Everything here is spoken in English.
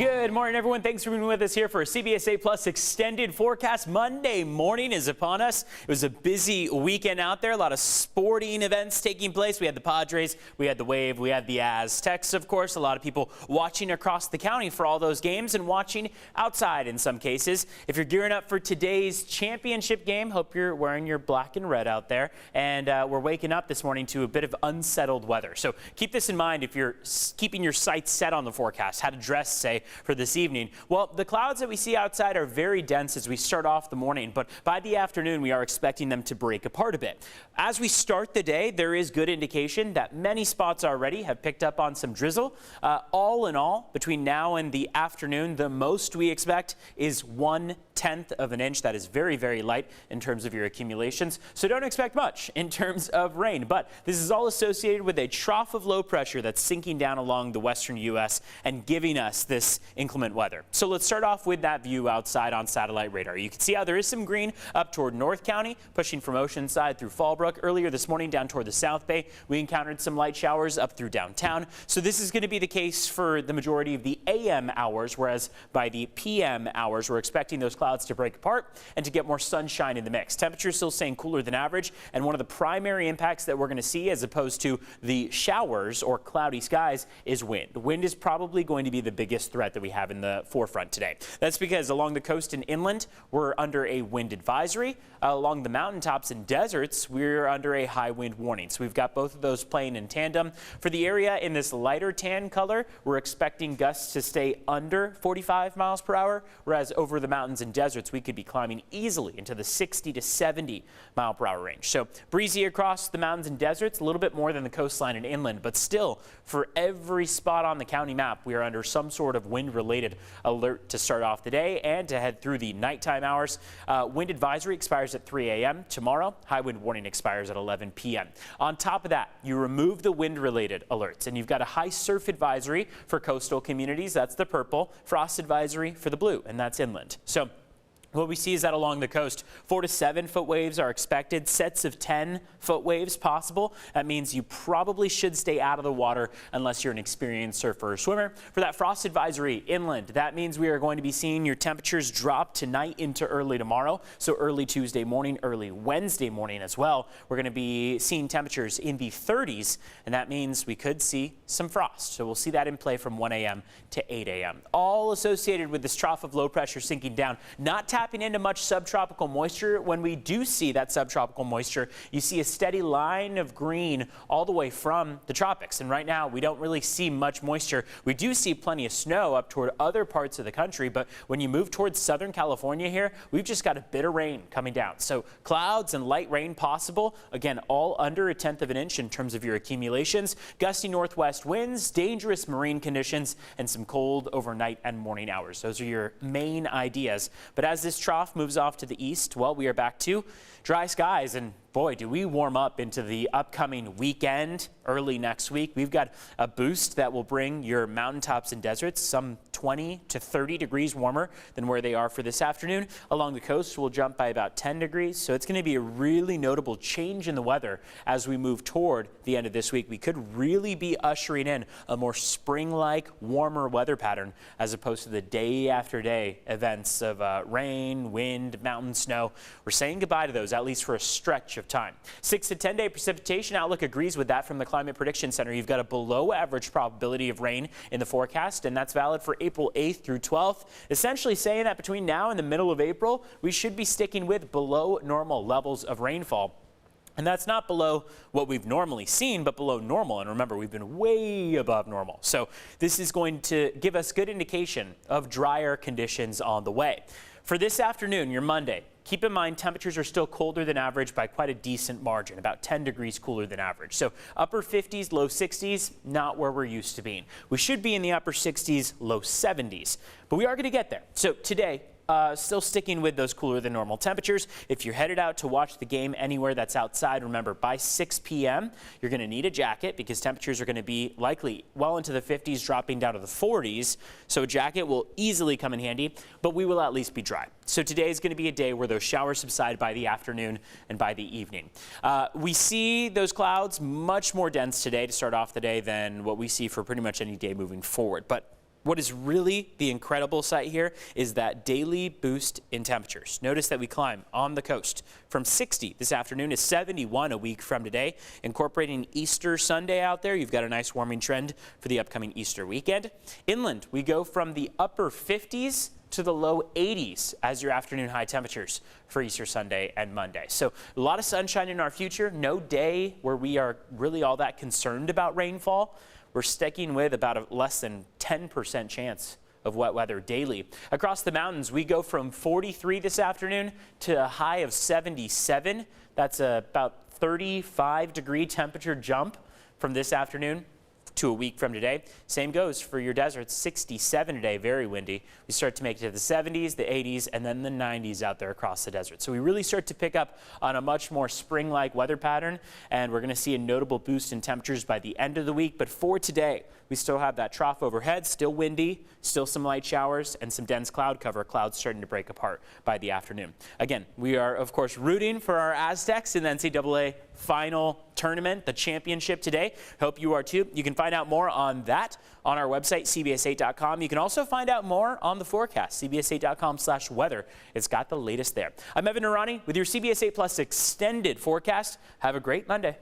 Good morning, everyone. Thanks for being with us here for a CBS 8 Plus extended forecast. Monday morning is upon us. It was a busy weekend out there. A lot of sporting events taking place. We had the Padres, we had the Wave, we had the Aztecs, of course. A lot of people watching across the county for all those games and watching outside in some cases. If you're gearing up for today's championship game, hope you're wearing your black and red out there. And we're waking up this morning to a bit of unsettled weather. So keep this in mind if you're keeping your sights set on the forecast. How to dress, say, for this evening. Well, the clouds that we see outside are very dense as we start off the morning, but by the afternoon we are expecting them to break apart a bit. As we start the day, there is good indication that many spots already have picked up on some drizzle. All in all, between now and the afternoon, the most we expect is 1/10 of an inch. That is very, very light in terms of your accumulations, so don't expect much in terms of rain. But this is all associated with a trough of low pressure that's sinking down along the western U.S. and giving us this inclement weather. So let's start off with that view outside on satellite radar. You can see how there is some green up toward North County, pushing from Oceanside through Fallbrook. Earlier this morning down toward the South Bay, we encountered some light showers up through downtown. So this is going to be the case for the majority of the AM hours, whereas by the PM hours, we're expecting those clouds to break apart and to get more sunshine in the mix. Temperatures still staying cooler than average, and one of the primary impacts that we're going to see as opposed to the showers or cloudy skies is wind. Wind is probably going to be the biggest threat that we have in the forefront today. That's because along the coast and inland, we're under a wind advisory. Along the mountaintops and deserts, we're under a high wind warning. So we've got both of those playing in tandem. For the area in this lighter tan color, we're expecting gusts to stay under 45 miles per hour, whereas over the mountains and deserts, we could be climbing easily into the 60 to 70 mile per hour range. So breezy across the mountains and deserts, a little bit more than the coastline and inland, but still for every spot on the county map, we are under some sort of wind-related alert to start off the day and to head through the nighttime hours. Wind advisory expires at 3 a.m. tomorrow. High wind warning expires at 11 p.m. On top of that, you remove the wind-related alerts, and you've got a high surf advisory for coastal communities. That's the purple. Frost advisory for the blue, and that's inland. So what we see is that along the coast, 4 to 7 foot waves are expected, sets of 10 foot waves possible. That means you probably should stay out of the water unless you're an experienced surfer or swimmer. For that frost advisory inland, that means we are going to be seeing your temperatures drop tonight into early tomorrow. So early Tuesday morning, early Wednesday morning as well. We're going to be seeing temperatures in the 30s, and that means we could see some frost. So we'll see that in play from 1 a.m. to 8 a.m. All associated with this trough of low pressure sinking down, not tapping into much subtropical moisture. When we do see that subtropical moisture, you see a steady line of green all the way from the tropics. And right now, we don't really see much moisture. We do see plenty of snow up toward other parts of the country, but when you move towards Southern California here, we've just got a bit of rain coming down. So clouds and light rain possible. Again, all under 1/10 of an inch in terms of your accumulations. Gusty northwest winds, dangerous marine conditions, and some cold overnight and morning hours. Those are your main ideas. But as this trough moves off to the east, well, we are back to dry skies, and boy, do we warm up into the upcoming weekend early next week. We've got a boost that will bring your mountaintops and deserts some 20 to 30 degrees warmer than where they are for this afternoon. Along the coast, we'll jump by about 10 degrees. So it's going to be a really notable change in the weather as we move toward the end of this week. We could really be ushering in a more spring-like, warmer weather pattern as opposed to the day after day events of rain, wind, mountain snow. We're saying goodbye to those, at least for a stretch of time. 6 to 10 day precipitation outlook agrees with that from the Climate Prediction Center. You've got a below average probability of rain in the forecast, and that's valid for April 8th through 12th, essentially saying that between now and the middle of April, we should be sticking with below normal levels of rainfall. And that's not below what we've normally seen, but below normal. And remember, we've been way above normal. So this is going to give us good indication of drier conditions on the way. For this afternoon, your Monday, keep in mind temperatures are still colder than average by quite a decent margin, about 10 degrees cooler than average. So upper 50s, low 60s, not where we're used to being. We should be in the upper 60s, low 70s, but we are going to get there. So today, still sticking with those cooler than normal temperatures. If you're headed out to watch the game anywhere that's outside, remember by 6 p.m. you're going to need a jacket because temperatures are going to be likely well into the 50s, dropping down to the 40s. So a jacket will easily come in handy, but we will at least be dry. So today is going to be a day where those showers subside by the afternoon and by the evening. We see those clouds much more dense today to start off the day than what we see for pretty much any day moving forward. But What is really the incredible sight here is that daily boost in temperatures. Notice that we climb on the coast from 60 this afternoon to 71 a week from today. Incorporating Easter Sunday out there, you've got a nice warming trend for the upcoming Easter weekend. Inland, we go from the upper 50s to the low 80s as your afternoon high temperatures for Easter Sunday and Monday. So a lot of sunshine in our future. No day where we are really all that concerned about rainfall. We're sticking with about a less than 10% chance of wet weather daily. Across the mountains, we go from 43 this afternoon to a high of 77. That's about 35-degree temperature jump from this afternoon to a week from today. Same goes for your deserts, 67 today, very windy. We start to make it to the 70s, the 80s, and then the 90s out there across the desert. So we really start to pick up on a much more spring-like weather pattern, and we're going to see a notable boost in temperatures by the end of the week. But for today, we still have that trough overhead, still windy, still some light showers, and some dense cloud cover. Clouds starting to break apart by the afternoon. Again, we are, of course, rooting for our Aztecs in the NCAA final tournament, the championship today. Hope you are too. You can find out more on that on our website, cbs8.com. You can also find out more on the forecast, cbs8.com/weather. It's got the latest there. I'm Evan Narani with your CBS 8 Plus extended forecast. Have a great Monday.